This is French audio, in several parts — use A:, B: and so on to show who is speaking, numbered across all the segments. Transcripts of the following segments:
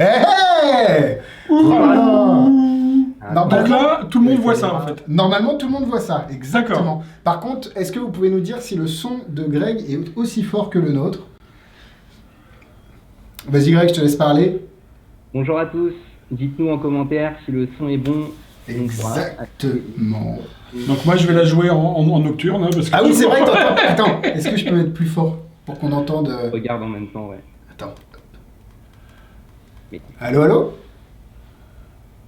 A: Hé Voilà.
B: Donc là, tout le monde voit ça en fait.
A: Normalement, tout le monde voit ça,
B: D'accord.
A: exactement. Par contre, est-ce que vous pouvez nous dire si le son de Greg est aussi fort que le nôtre? Vas-y Greg, je te laisse parler.
C: Bonjour à tous, dites-nous en commentaire si le son est bon.
A: Exactement.
B: Donc moi, je vais la jouer en nocturne. Parce que
A: Ah oui, c'est vrai, t'entends. Attends, est-ce que je peux mettre plus fort pour qu'on entende...
C: Regarde en même temps, ouais.
A: Attends.
C: Mais-
A: Allô, allô?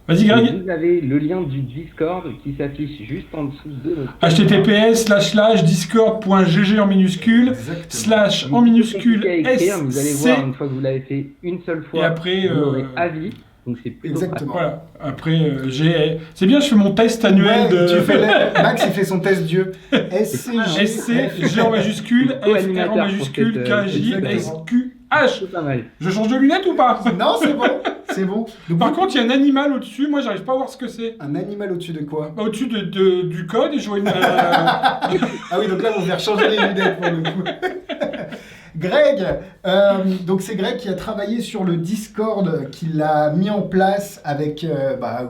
B: Vas-y, Greg.
C: Vous avez le lien du Discord qui s'affiche juste en dessous de notre...
B: https://discord.gg en minuscule,
A: Exactement.
B: / en minuscule
C: Compliqué à écrire,
B: SC.
C: vous allez voir une fois que vous l'avez fait une seule fois.
B: Et après,
C: vous aurez avis. Donc c'est plutôt
A: Exactement.
B: Voilà. Après, c'est bien, je fais mon test annuel
A: Ouais,
B: de.
A: Max, il fait son test Dieu. SC,
B: SC, G en majuscule, FR en
C: Co-animateur
B: majuscule,
C: pour cette,
B: KJ,
A: exactement.
B: SQH.
C: c'est pas mal.
B: Je change de lunettes ou pas?
A: Non, c'est bon, c'est bon. Donc,
B: Par contre, il y a un animal au-dessus, moi j'arrive pas à voir ce que c'est.
A: un animal au-dessus de quoi?
B: Bah, au-dessus du code, et je vois une.
A: Ah oui, donc là, on va faire changer les lunettes pour le coup. Greg, donc c'est Greg qui a travaillé sur le Discord, qui l'a mis en place avec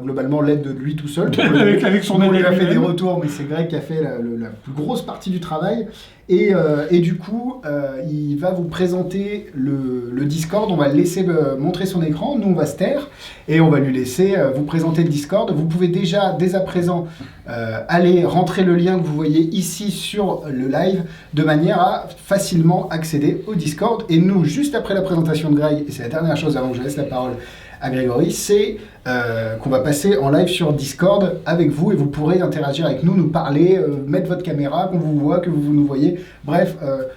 A: globalement l'aide de lui tout seul.
B: avec son
A: Nous, on lui a
B: aide
A: fait des
B: lui-même.
A: retours, mais c'est Greg qui a fait la plus grosse partie du travail. Et du coup, il va vous présenter le Discord. On va le laisser montrer son écran. Nous, on va se taire et on va lui laisser vous présenter le Discord. Vous pouvez déjà, dès à présent, aller rentrer le lien que vous voyez ici sur le live de manière à facilement accéder au Discord. Et nous, juste après la présentation de Greg, et c'est la dernière chose avant que je laisse la parole à Grégory, c'est qu'on va passer en live sur Discord avec vous et vous pourrez interagir avec nous, nous parler, mettre votre caméra, qu'on vous voit, que vous nous voyez. Bref,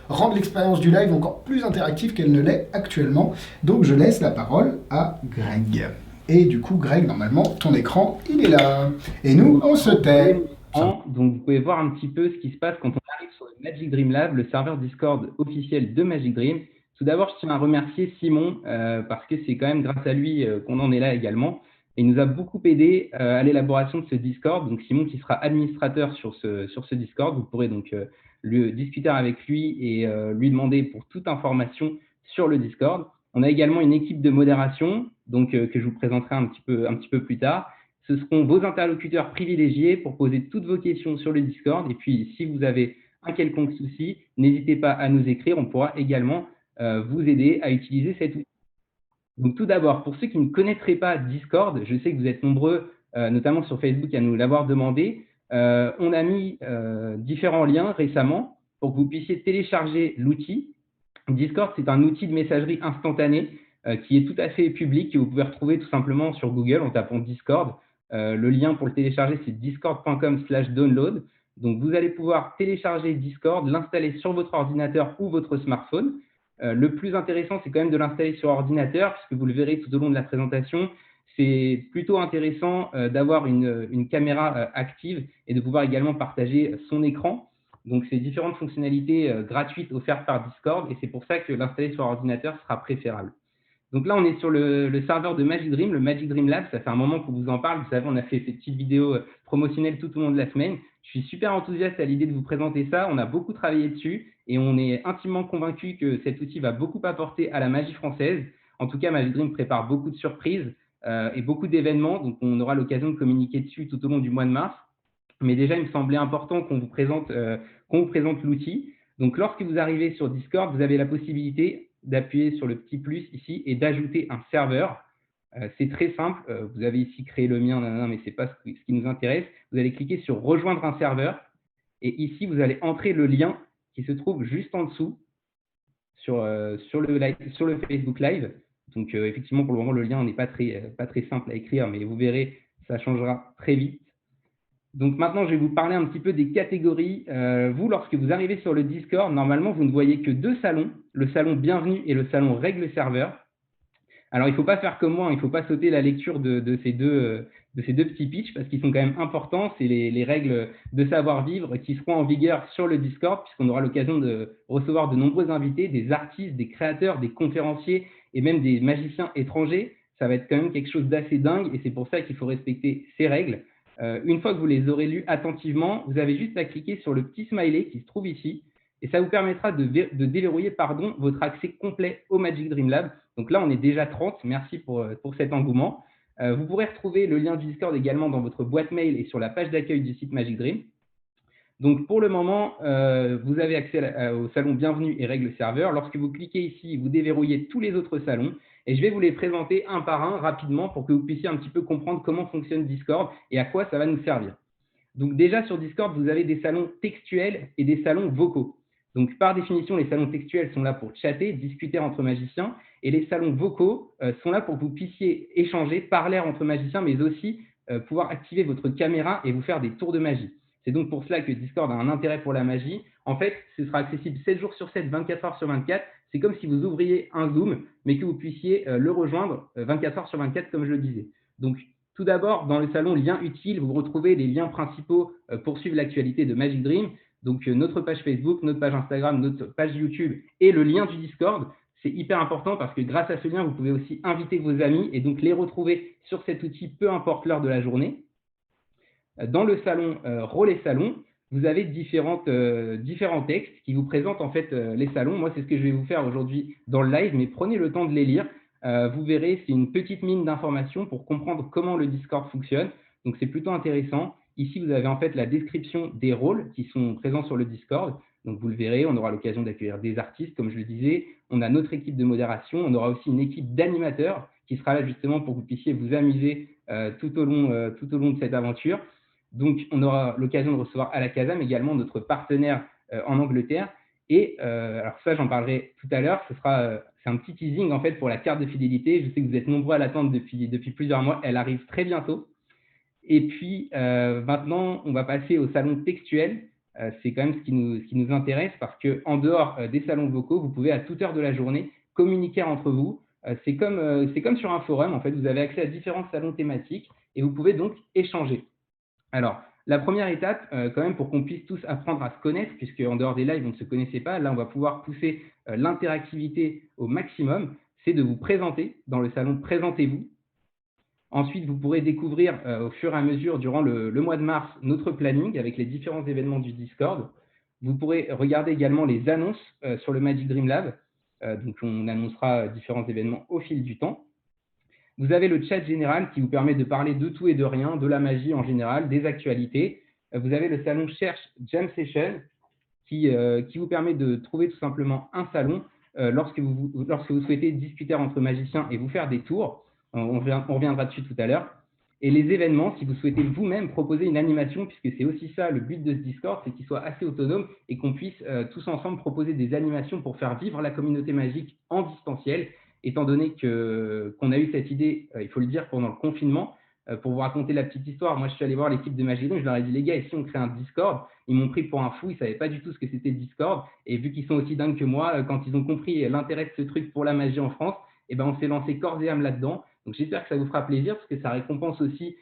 A: rendre l'expérience du live encore plus interactive qu'elle ne l'est actuellement. Donc je laisse la parole à Greg. Et du coup, Greg, normalement, ton écran, il est là. Et nous, on se tait.
C: Donc vous pouvez voir un petit peu ce qui se passe quand on arrive sur le Magic Dream Lab, le serveur Discord officiel de Magic Dream. Tout d'abord, je tiens à remercier Simon parce que c'est quand même grâce à lui qu'on en est là également. Et il nous a beaucoup aidé à l'élaboration de ce Discord. Donc Simon qui sera administrateur sur ce Discord, vous pourrez donc discuter avec lui et lui demander pour toute information sur le Discord. On a également une équipe de modération donc, que je vous présenterai un petit peu plus tard. Ce seront vos interlocuteurs privilégiés pour poser toutes vos questions sur le Discord. Et puis, si vous avez un quelconque souci, n'hésitez pas à nous écrire. On pourra également vous aider à utiliser cet outil. Donc, tout d'abord, pour ceux qui ne connaîtraient pas Discord, je sais que vous êtes nombreux, notamment sur Facebook, à nous l'avoir demandé. On a mis différents liens récemment pour que vous puissiez télécharger l'outil. Discord, c'est un outil de messagerie instantanée qui est tout à fait public, que vous pouvez retrouver tout simplement sur Google en tapant Discord. Le lien pour le télécharger, c'est discord.com/download. Donc, vous allez pouvoir télécharger Discord, l'installer sur votre ordinateur ou votre smartphone. Le plus intéressant, c'est quand même de l'installer sur ordinateur, puisque vous le verrez tout au long de la présentation. C'est plutôt intéressant d'avoir une caméra active et de pouvoir également partager son écran. Donc, c'est différentes fonctionnalités gratuites offertes par Discord et c'est pour ça que l'installer sur ordinateur sera préférable. Donc là, on est sur le serveur de Magic Dream, le Magic Dream Lab. Ça fait un moment qu'on vous en parle. Vous savez, on a fait ces petites vidéos promotionnelles tout au long de la semaine. Je suis super enthousiaste à l'idée de vous présenter ça. On a beaucoup travaillé dessus et on est intimement convaincu que cet outil va beaucoup apporter à la magie française. En tout cas, Magic Dream prépare beaucoup de surprises et beaucoup d'événements. Donc, on aura l'occasion de communiquer dessus tout au long du mois de mars. Mais déjà, il me semblait important qu'on vous présente l'outil. Donc, lorsque vous arrivez sur Discord, vous avez la possibilité d'appuyer sur le petit plus ici et d'ajouter un serveur. C'est très simple. Vous avez ici créé le mien, mais ce n'est pas ce qui nous intéresse. Vous allez cliquer sur rejoindre un serveur et ici, vous allez entrer le lien qui se trouve juste en dessous sur le Facebook Live. Donc, effectivement, pour le moment, le lien n'est pas très simple à écrire, mais vous verrez, ça changera très vite. Donc maintenant, je vais vous parler un petit peu des catégories. Vous, lorsque vous arrivez sur le Discord, normalement, vous ne voyez que deux salons, le salon Bienvenue et le salon Règle serveur. Alors, il ne faut pas faire comme moi, il ne faut pas sauter la lecture de ces deux petits pitchs parce qu'ils sont quand même importants. C'est les règles de savoir-vivre qui seront en vigueur sur le Discord puisqu'on aura l'occasion de recevoir de nombreux invités, des artistes, des créateurs, des conférenciers et même des magiciens étrangers. Ça va être quand même quelque chose d'assez dingue et c'est pour ça qu'il faut respecter ces règles. Une fois que vous les aurez lues attentivement, vous avez juste à cliquer sur le petit smiley qui se trouve ici et ça vous permettra de déverrouiller votre accès complet au Magic Dream Lab Donc là, on est déjà 30. Merci pour cet engouement. Vous pourrez retrouver le lien du Discord également dans votre boîte mail et sur la page d'accueil du site Magic Dream. Donc pour le moment, vous avez accès au salon Bienvenue et règles serveur. Lorsque vous cliquez ici, vous déverrouillez tous les autres salons et je vais vous les présenter un par un rapidement pour que vous puissiez un petit peu comprendre comment fonctionne Discord et à quoi ça va nous servir. Donc déjà sur Discord, vous avez des salons textuels et des salons vocaux. Donc par définition, les salons textuels sont là pour chatter, discuter entre magiciens et les salons vocaux sont là pour que vous puissiez échanger, parler entre magiciens, mais aussi pouvoir activer votre caméra et vous faire des tours de magie. C'est donc pour cela que Discord a un intérêt pour la magie. En fait, ce sera accessible 7 jours sur 7, 24 heures sur 24. C'est comme si vous ouvriez un Zoom, mais que vous puissiez le rejoindre 24 heures sur 24, comme je le disais. Donc, tout d'abord, dans le salon Liens utiles, vous retrouvez les liens principaux pour suivre l'actualité de Magic Dream. Donc, notre page Facebook, notre page Instagram, notre page YouTube et le lien du Discord. C'est hyper important parce que grâce à ce lien, vous pouvez aussi inviter vos amis et donc les retrouver sur cet outil, peu importe l'heure de la journée. Dans le salon Rôle et Salon, vous avez différents textes qui vous présentent en fait les salons. Moi, c'est ce que je vais vous faire aujourd'hui dans le live, mais prenez le temps de les lire. Vous verrez, c'est une petite mine d'informations pour comprendre comment le Discord fonctionne. Donc, c'est plutôt intéressant. Ici, vous avez en fait la description des rôles qui sont présents sur le Discord. Donc, vous le verrez, on aura l'occasion d'accueillir des artistes, comme je le disais. On a notre équipe de modération. On aura aussi une équipe d'animateurs qui sera là justement pour que vous puissiez vous amuser tout au long de cette aventure. Donc, on aura l'occasion de recevoir Alakazam également, notre partenaire en Angleterre. Et alors ça, j'en parlerai tout à l'heure. C'est un petit teasing en fait pour la carte de fidélité. Je sais que vous êtes nombreux à l'attendre depuis plusieurs mois. Elle arrive très bientôt. Et puis maintenant, on va passer au salon textuel. C'est quand même ce qui nous intéresse parce qu'en dehors des salons vocaux, vous pouvez à toute heure de la journée communiquer entre vous. C'est comme sur un forum. En fait, vous avez accès à différents salons thématiques et vous pouvez donc échanger. Alors, la première étape, quand même, pour qu'on puisse tous apprendre à se connaître, puisque en dehors des lives, on ne se connaissait pas, là, on va pouvoir pousser l'interactivité au maximum, c'est de vous présenter dans le salon Présentez-vous. Ensuite, vous pourrez découvrir au fur et à mesure, durant le mois de mars, notre planning avec les différents événements du Discord. Vous pourrez regarder également les annonces sur le Magic Dream Lab. Donc, on annoncera différents événements au fil du temps. Vous avez le chat général qui vous permet de parler de tout et de rien, de la magie en général, des actualités. Vous avez le salon Cherche Jam Session qui vous permet de trouver tout simplement un salon lorsque vous souhaitez discuter entre magiciens et vous faire des tours. On reviendra dessus tout à l'heure. Et les événements, si vous souhaitez vous-même proposer une animation, puisque c'est aussi ça le but de ce Discord, c'est qu'il soit assez autonome et qu'on puisse tous ensemble proposer des animations pour faire vivre la communauté magique en distanciel. Étant donné qu'on a eu cette idée, il faut le dire, pendant le confinement, pour vous raconter la petite histoire, moi je suis allé voir l'équipe de Magic Dream, je leur ai dit les gars, et si on crée un Discord? Ils m'ont pris pour un fou, ils ne savaient pas du tout ce que c'était le Discord, et vu qu'ils sont aussi dingues que moi, quand ils ont compris l'intérêt de ce truc pour la magie en France, eh ben, on s'est lancé corps et âme là-dedans. Donc j'espère que ça vous fera plaisir, parce que ça récompense aussi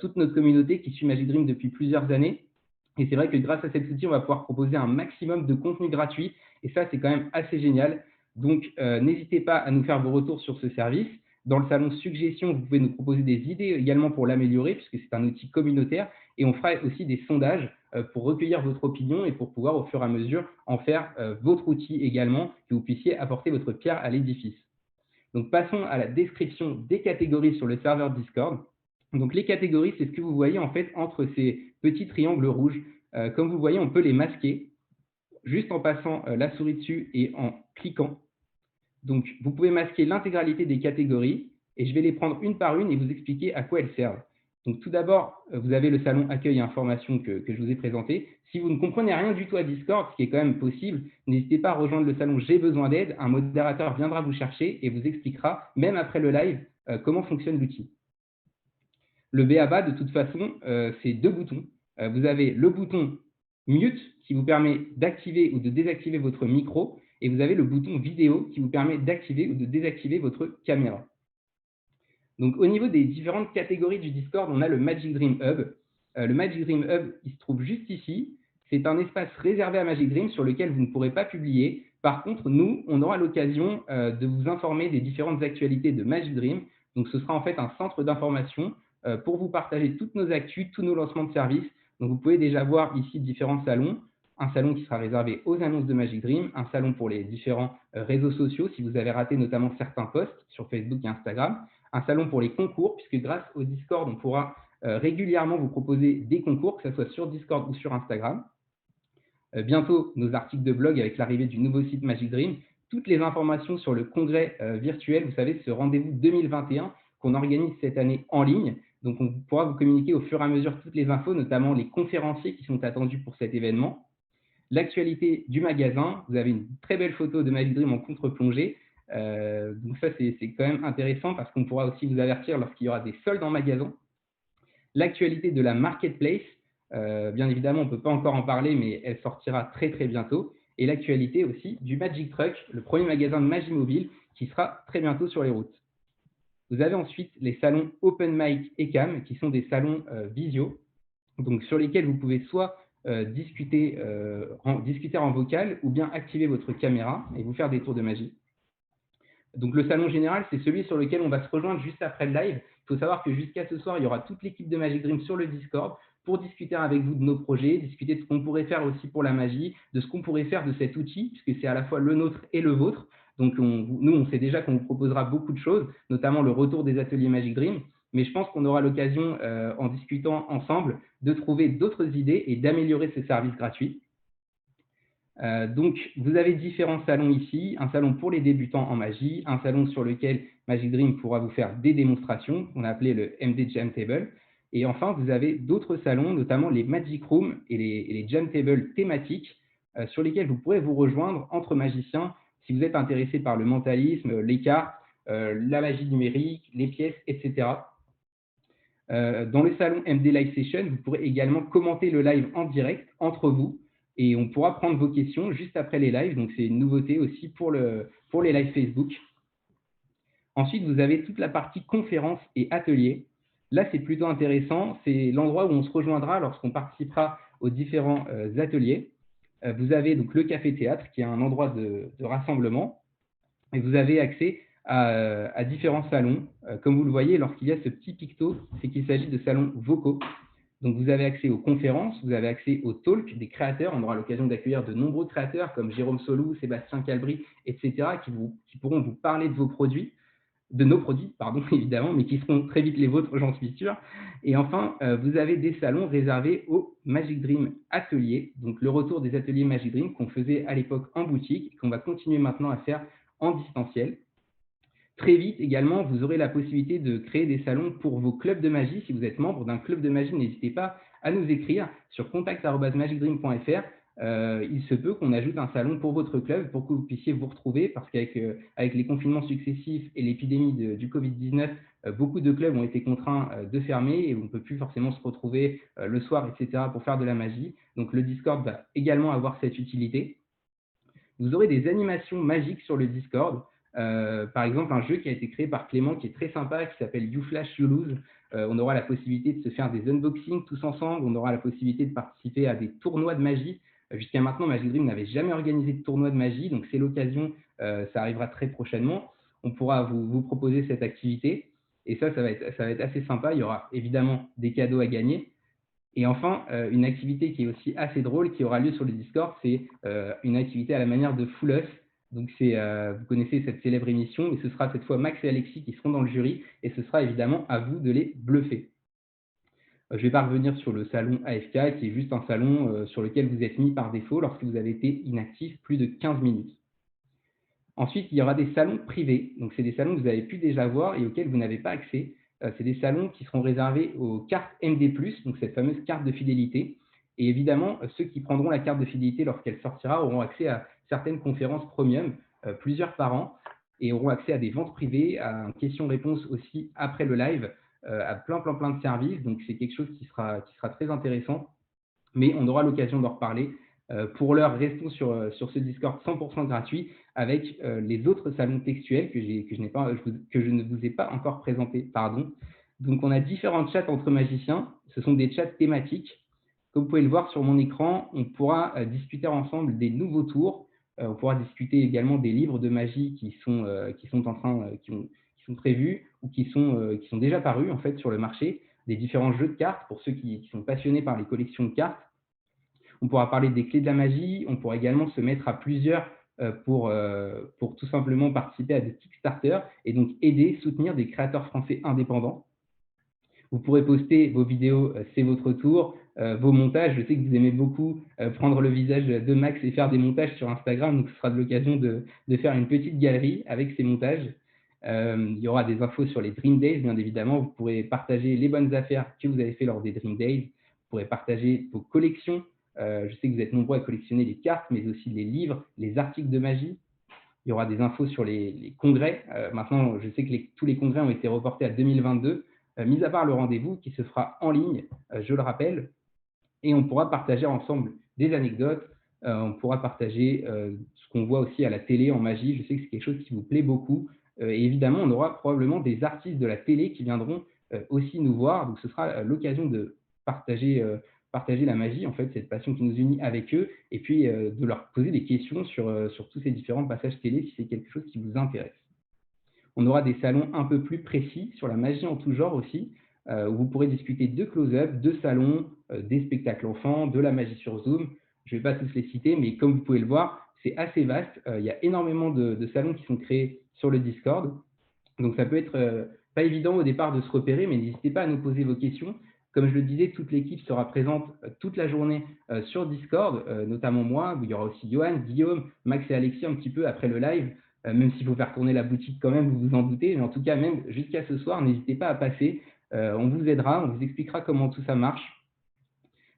C: toute notre communauté qui suit Magic Dream depuis plusieurs années. Et c'est vrai que grâce à cet outil, on va pouvoir proposer un maximum de contenu gratuit, et ça c'est quand même assez génial. Donc, n'hésitez pas à nous faire vos retours sur ce service. Dans le salon Suggestions, vous pouvez nous proposer des idées également pour l'améliorer, puisque c'est un outil communautaire. Et on fera aussi des sondages pour recueillir votre opinion et pour pouvoir, au fur et à mesure, en faire votre outil également, que vous puissiez apporter votre pierre à l'édifice. Donc, passons à la description des catégories sur le serveur Discord. Donc, les catégories, c'est ce que vous voyez en fait entre ces petits triangles rouges. Comme vous voyez, on peut les masquer juste en passant la souris dessus et en cliquant. Donc, vous pouvez masquer l'intégralité des catégories et je vais les prendre une par une et vous expliquer à quoi elles servent. Donc, tout d'abord, vous avez le salon Accueil et Information que je vous ai présenté. Si vous ne comprenez rien du tout à Discord, ce qui est quand même possible, n'hésitez pas à rejoindre le salon J'ai besoin d'aide. Un modérateur viendra vous chercher et vous expliquera, même après le live, comment fonctionne l'outil. Le b.a.-ba, de toute façon, c'est deux boutons. Vous avez le bouton Mute qui vous permet d'activer ou de désactiver votre micro. Et vous avez le bouton vidéo qui vous permet d'activer ou de désactiver votre caméra. Donc, au niveau des différentes catégories du Discord, on a le Magic Dream Hub. Le Magic Dream Hub, il se trouve juste ici. C'est un espace réservé à Magic Dream sur lequel vous ne pourrez pas publier. Par contre, nous, on aura l'occasion de vous informer des différentes actualités de Magic Dream. Donc, ce sera en fait un centre d'information pour vous partager toutes nos actus, tous nos lancements de services. Donc, vous pouvez déjà voir ici différents salons. un salon qui sera réservé aux annonces de Magic Dream, un salon pour les différents réseaux sociaux, si vous avez raté notamment certains posts sur Facebook et Instagram, un salon pour les concours, puisque grâce au Discord, on pourra régulièrement vous proposer des concours, que ce soit sur Discord ou sur Instagram. Bientôt, nos articles de blog avec l'arrivée du nouveau site Magic Dream, toutes les informations sur le congrès virtuel, vous savez, ce rendez-vous 2021 qu'on organise cette année en ligne. Donc, on pourra vous communiquer au fur et à mesure toutes les infos, notamment les conférenciers qui sont attendus pour cet événement. L'actualité du magasin, vous avez une très belle photo de Magic Dream en contre-plongée. Donc ça, c'est quand même intéressant parce qu'on pourra aussi vous avertir lorsqu'il y aura des soldes en magasin. L'actualité de la marketplace, bien évidemment, on ne peut pas encore en parler, mais elle sortira très très bientôt. Et l'actualité aussi du Magic Truck, le premier magasin de magie mobile qui sera très bientôt sur les routes. Vous avez ensuite les salons Open Mic et Cam, qui sont des salons visio, donc sur lesquels vous pouvez soit discuter en vocal ou bien activer votre caméra et vous faire des tours de magie. Donc le salon général, c'est celui sur lequel on va se rejoindre juste après le live. Il faut savoir que jusqu'à ce soir, il y aura toute l'équipe de Magic Dream sur le Discord pour discuter avec vous de nos projets, discuter de ce qu'on pourrait faire aussi pour la magie, de ce qu'on pourrait faire de cet outil, puisque c'est à la fois le nôtre et le vôtre. Donc nous, on sait déjà qu'on vous proposera beaucoup de choses, notamment le retour des ateliers Magic Dream, mais je pense qu'on aura l'occasion, en discutant ensemble, de trouver d'autres idées et d'améliorer ce service gratuit. Donc, vous avez différents salons ici, un salon pour les débutants en magie, un salon sur lequel Magic Dream pourra vous faire des démonstrations, qu'on a appelé le MD Jam Table. Et enfin, vous avez d'autres salons, notamment les Magic Rooms et les Jam Tables thématiques, sur lesquels vous pourrez vous rejoindre entre magiciens si vous êtes intéressé par le mentalisme, les cartes, la magie numérique, les pièces, etc. Dans le salon MD Live Session, vous pourrez également commenter le live en direct entre vous et on pourra prendre vos questions juste après les lives. Donc, c'est une nouveauté aussi pour les lives Facebook. Ensuite, vous avez toute la partie conférences et ateliers. Là, c'est plutôt intéressant. C'est l'endroit où on se rejoindra lorsqu'on participera aux différents ateliers. Vous avez donc le café-théâtre qui est un endroit de rassemblement et vous avez accès à différents salons. Comme vous le voyez, lorsqu'il y a ce petit picto, c'est qu'il s'agit de salons vocaux. Donc, vous avez accès aux conférences, vous avez accès aux talks des créateurs. On aura l'occasion d'accueillir de nombreux créateurs comme Jérôme Solou, Sébastien Calbry, etc., qui pourront vous parler de vos produits, de nos produits, pardon, évidemment, mais qui seront très vite les vôtres, j'en suis sûr. Et enfin, vous avez des salons réservés au Magic Dream Atelier, donc le retour des ateliers Magic Dream qu'on faisait à l'époque en boutique et qu'on va continuer maintenant à faire en distanciel. Très vite également, vous aurez la possibilité de créer des salons pour vos clubs de magie. Si vous êtes membre d'un club de magie, n'hésitez pas à nous écrire sur contact@magicdream.fr. Il se peut qu'on ajoute un salon pour votre club pour que vous puissiez vous retrouver parce qu'avec les confinements successifs et l'épidémie du Covid-19, beaucoup de clubs ont été contraints de fermer et on ne peut plus forcément se retrouver le soir, etc. pour faire de la magie. Donc le Discord va également avoir cette utilité. Vous aurez des animations magiques sur le Discord. Par exemple, un jeu qui a été créé par Clément qui est très sympa, qui s'appelle You Flash, You Lose. On aura la possibilité de se faire des unboxings tous ensemble. On aura la possibilité de participer à des tournois de magie. Jusqu'à maintenant, Magic Dream n'avait jamais organisé de tournoi de magie, donc c'est l'occasion, ça arrivera très prochainement. On pourra vous proposer cette activité et ça va être assez sympa. Il y aura évidemment des cadeaux à gagner. Et enfin, une activité qui est aussi assez drôle qui aura lieu sur le Discord, c'est une activité à la manière de Full Us. Donc, vous connaissez cette célèbre émission, mais ce sera cette fois Max et Alexis qui seront dans le jury et ce sera évidemment à vous de les bluffer. Je ne vais pas revenir sur le salon AFK qui est juste un salon sur lequel vous êtes mis par défaut lorsque vous avez été inactif plus de 15 minutes. Ensuite, il y aura des salons privés. Donc, c'est des salons que vous avez pu déjà voir et auxquels vous n'avez pas accès. C'est des salons qui seront réservés aux cartes MD+, donc cette fameuse carte de fidélité. Et évidemment, ceux qui prendront la carte de fidélité lorsqu'elle sortira auront accès à certaines conférences premium, plusieurs par an, et auront accès à des ventes privées, à une question-réponse aussi après le live, à plein de services. Donc, c'est quelque chose qui sera très intéressant, mais on aura l'occasion d'en reparler. Pour l'heure, restons sur ce Discord 100% gratuit avec les autres salons textuels que je ne vous ai pas encore présentés. Pardon. Donc, on a différents chats entre magiciens. Ce sont des chats thématiques. Comme vous pouvez le voir sur mon écran, on pourra discuter ensemble des nouveaux tours. On pourra discuter également des livres de magie qui sont prévus ou qui sont déjà parus en fait sur le marché, des différents jeux de cartes pour ceux qui sont passionnés par les collections de cartes. On pourra parler des clés de la magie. On pourra également se mettre à plusieurs pour tout simplement participer à des Kickstarter et donc aider, soutenir des créateurs français indépendants. Vous pourrez poster vos vidéos, c'est votre tour, vos montages. Je sais que vous aimez beaucoup prendre le visage de Max et faire des montages sur Instagram, donc ce sera de l'occasion de faire une petite galerie avec ces montages. Il y aura des infos sur les Dream Days, bien évidemment. Vous pourrez partager les bonnes affaires que vous avez fait lors des Dream Days. Vous pourrez partager vos collections. Je sais que vous êtes nombreux à collectionner les cartes, mais aussi les livres, les articles de magie. Il y aura des infos sur les congrès. Maintenant, je sais que tous les congrès ont été reportés à 2022, mis à part le rendez-vous qui se fera en ligne, je le rappelle. Et on pourra partager ensemble des anecdotes. On pourra partager ce qu'on voit aussi à la télé en magie. Je sais que c'est quelque chose qui vous plaît beaucoup. Et évidemment, on aura probablement des artistes de la télé qui viendront aussi nous voir. Donc, ce sera l'occasion de partager la magie, en fait, cette passion qui nous unit avec eux, et puis de leur poser des questions sur tous ces différents passages télé si c'est quelque chose qui vous intéresse. On aura des salons un peu plus précis sur la magie en tout genre aussi, où vous pourrez discuter de close-up, de salons, des spectacles enfants, de la magie sur Zoom. Je ne vais pas tous les citer, mais comme vous pouvez le voir, c'est assez vaste. Il y a énormément de salons qui sont créés sur le Discord. Donc, ça peut être pas évident au départ de se repérer, mais n'hésitez pas à nous poser vos questions. Comme je le disais, toute l'équipe sera présente toute la journée sur Discord, notamment moi. Il y aura aussi Johan, Guillaume, Max et Alexis un petit peu après le live, même s'il faut faire tourner la boutique quand même, vous vous en doutez. Mais en tout cas, même jusqu'à ce soir, n'hésitez pas à passer. On vous aidera, on vous expliquera comment tout ça marche.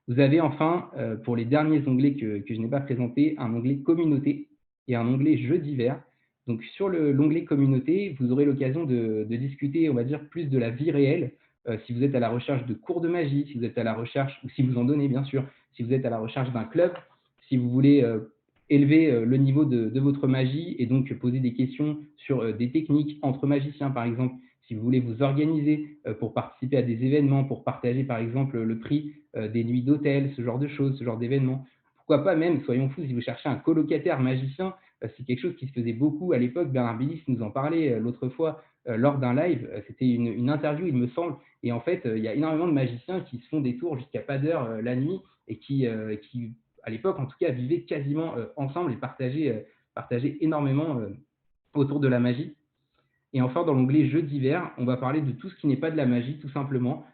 C: Vous avez enfin, pour les derniers onglets que je n'ai pas présentés, un onglet communauté et un onglet jeux divers. Donc, sur l'onglet communauté, vous aurez l'occasion de discuter, on va dire, plus de la vie réelle. Si vous êtes à la recherche de cours de magie, si vous êtes à la recherche, ou si vous en donnez bien sûr, si vous êtes à la recherche d'un club, si vous voulez élever le niveau de votre magie et donc poser des questions sur des techniques entre magiciens par exemple, si vous voulez vous organiser pour participer à des événements, pour partager par exemple le prix des nuits d'hôtel, ce genre de choses, ce genre d'événements. Pourquoi pas même, soyons fous, si vous cherchez un colocataire magicien, c'est quelque chose qui se faisait beaucoup à l'époque. Bernard Billis nous en parlait l'autre fois lors d'un live. C'était une interview, il me semble. Et en fait, il y a énormément de magiciens qui se font des tours jusqu'à pas d'heure la nuit et qui, à l'époque en tout cas, vivaient quasiment ensemble et partageaient énormément autour de la magie. Et enfin, dans l'onglet Jeux divers, on va parler de tout ce qui n'est pas de la magie, tout simplement.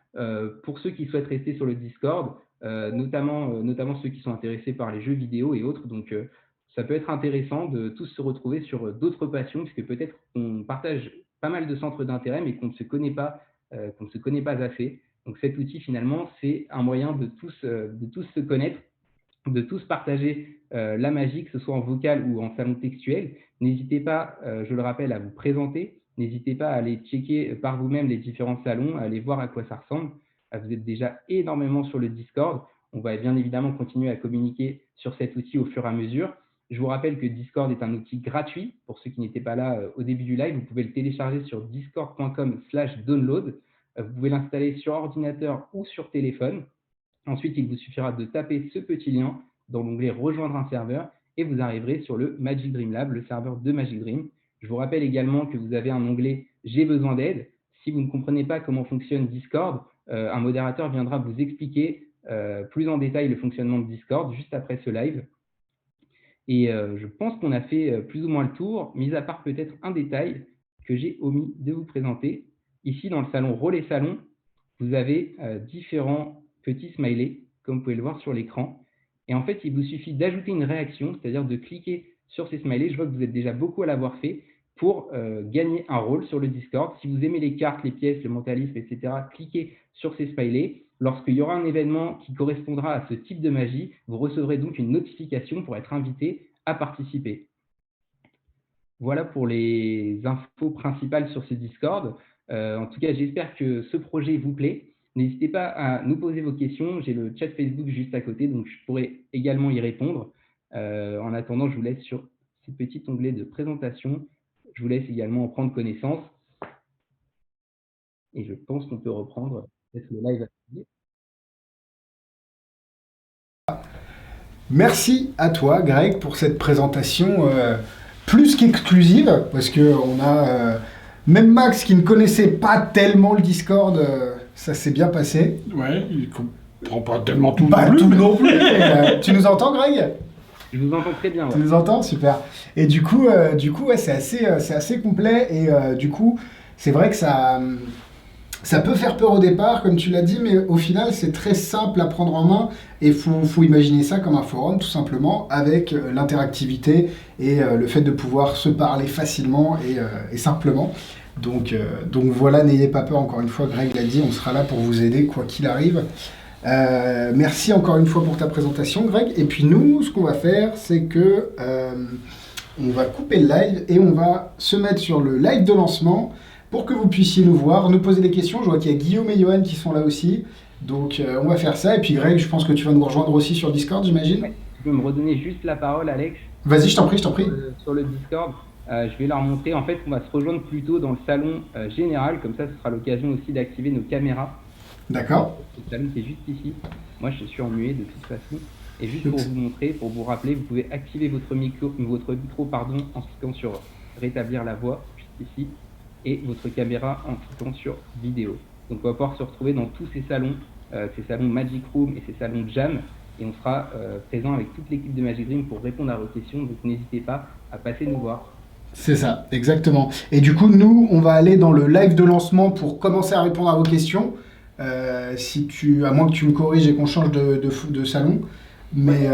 C: Pour ceux qui souhaitent rester sur le Discord, notamment ceux qui sont intéressés par les jeux vidéo et autres. Donc, ça peut être intéressant de tous se retrouver sur d'autres passions, puisque peut-être qu'on partage pas mal de centres d'intérêt, mais qu'on ne se connaît pas assez. Donc, cet outil, finalement, c'est un moyen de tous se connaître, de tous partager la magie, que ce soit en vocal ou en salon textuel. N'hésitez pas, je le rappelle, à vous présenter. N'hésitez pas à aller checker par vous-même les différents salons, à aller voir à quoi ça ressemble. Vous êtes déjà énormément sur le Discord. On va bien évidemment continuer à communiquer sur cet outil au fur et à mesure. Je vous rappelle que Discord est un outil gratuit. Pour ceux qui n'étaient pas là au début du live, vous pouvez le télécharger sur discord.com/download. Vous pouvez l'installer sur ordinateur ou sur téléphone. Ensuite, il vous suffira de taper ce petit lien dans l'onglet « Rejoindre un serveur » et vous arriverez sur le Magic Dream Lab, le serveur de Magic Dream. Je vous rappelle également que vous avez un onglet « J'ai besoin d'aide ». Si vous ne comprenez pas comment fonctionne Discord, un modérateur viendra vous expliquer plus en détail le fonctionnement de Discord juste après ce live. Et je pense qu'on a fait plus ou moins le tour, mis à part peut-être un détail que j'ai omis de vous présenter. Ici, dans le salon Relais Salon, vous avez différents petits smileys, comme vous pouvez le voir sur l'écran. Et en fait, il vous suffit d'ajouter une réaction, c'est-à-dire de cliquer sur ces smileys. Je vois que vous êtes déjà beaucoup à l'avoir fait pour gagner un rôle sur le Discord. Si vous aimez les cartes, les pièces, le mentalisme, etc., cliquez sur ces smileys. Lorsqu'il y aura un événement qui correspondra à ce type de magie, vous recevrez donc une notification pour être invité à participer. Voilà pour les infos principales sur ce Discord. En tout cas, j'espère que ce projet vous plaît. N'hésitez pas à nous poser vos questions. J'ai le chat Facebook juste à côté, donc je pourrai également y répondre. En attendant, je vous laisse sur ce petit onglet de présentation. Je vous laisse également en prendre connaissance. Et je pense qu'on peut reprendre peut-être le live.
A: Merci à toi, Greg, pour cette présentation plus qu'exclusive, parce qu'on a même Max qui ne connaissait pas tellement le Discord, ça s'est bien passé.
B: Ouais, Prends pas tellement tout
A: Pas
B: non plus.
A: tout non plus. Tu nous entends, Greg?
C: Je vous entends très bien.
A: Tu
C: Ouais.
A: nous entends? Super. Et du coup, ouais, c'est assez complet. Et du coup, c'est vrai que ça peut faire peur au départ, comme tu l'as dit, mais au final, c'est très simple à prendre en main. Et faut imaginer ça comme un forum, tout simplement, avec l'interactivité et le fait de pouvoir se parler facilement et simplement. Donc voilà, n'ayez pas peur, encore une fois, Greg l'a dit, on sera là pour vous aider, quoi qu'il arrive. Merci encore une fois pour ta présentation, Greg. Et puis nous, ce qu'on va faire, c'est que on va couper le live et on va se mettre sur le live de lancement pour que vous puissiez nous voir, nous poser des questions. Je vois qu'il y a Guillaume et Johan qui sont là aussi. Donc on va faire ça. Et puis Greg, je pense que tu vas nous rejoindre aussi sur Discord, j'imagine.
C: Ouais. Tu peux me redonner juste la parole, Alex?
A: Vas-y, je t'en prie, je t'en prie.
C: Sur le Discord, je vais leur montrer. En fait, on va se rejoindre plutôt dans le salon général. Comme ça, ce sera l'occasion aussi d'activer nos caméras.
A: D'accord.
C: Le salon qui est juste ici. Moi, je suis en muet de toute façon. Et juste pour vous montrer, pour vous rappeler, vous pouvez activer votre micro en cliquant sur rétablir la voix, juste ici, et votre caméra en cliquant sur vidéo. Donc, on va pouvoir se retrouver dans tous ces salons Magic Room et ces salons Jam. Et on sera présent avec toute l'équipe de Magic Dream pour répondre à vos questions. Donc, n'hésitez pas à passer nous voir.
A: C'est ça, exactement. Et du coup, nous, on va aller dans le live de lancement pour commencer à répondre à vos questions. À moins que tu me corriges et qu'on change de salon. Mais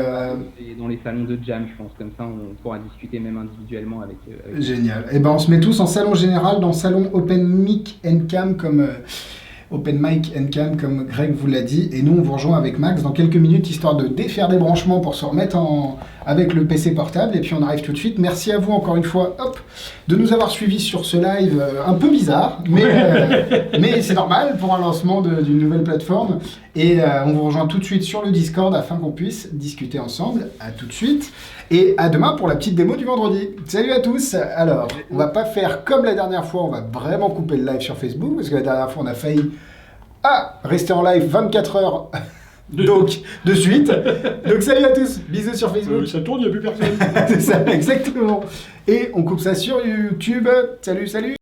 C: Et dans les salons de Jam, je pense, comme ça, on pourra discuter même individuellement avec
A: génial. Et ben on se met tous en salon général, dans salon Open Mic and Cam comme Open Mic and Cam comme Greg vous l'a dit. Et nous, on vous rejoint avec Max dans quelques minutes, histoire de défaire des branchements pour se remettre avec le PC portable. Et puis on arrive tout de suite. Merci à vous encore une fois, de nous avoir suivis sur ce live un peu bizarre, mais c'est normal pour un lancement d'une nouvelle plateforme. Et on vous rejoint tout de suite sur le Discord afin qu'on puisse discuter ensemble. À tout de suite. Et à demain pour la petite démo du vendredi. Salut à tous. Alors, on va pas faire comme la dernière fois, on va vraiment couper le live sur Facebook, parce que la dernière fois on a failli rester en live 24 heures donc de suite. Donc salut à tous, bisous sur Facebook.
B: Ça tourne, il n'y a plus personne.
A: C'est ça, exactement. Et on coupe ça sur YouTube. Salut.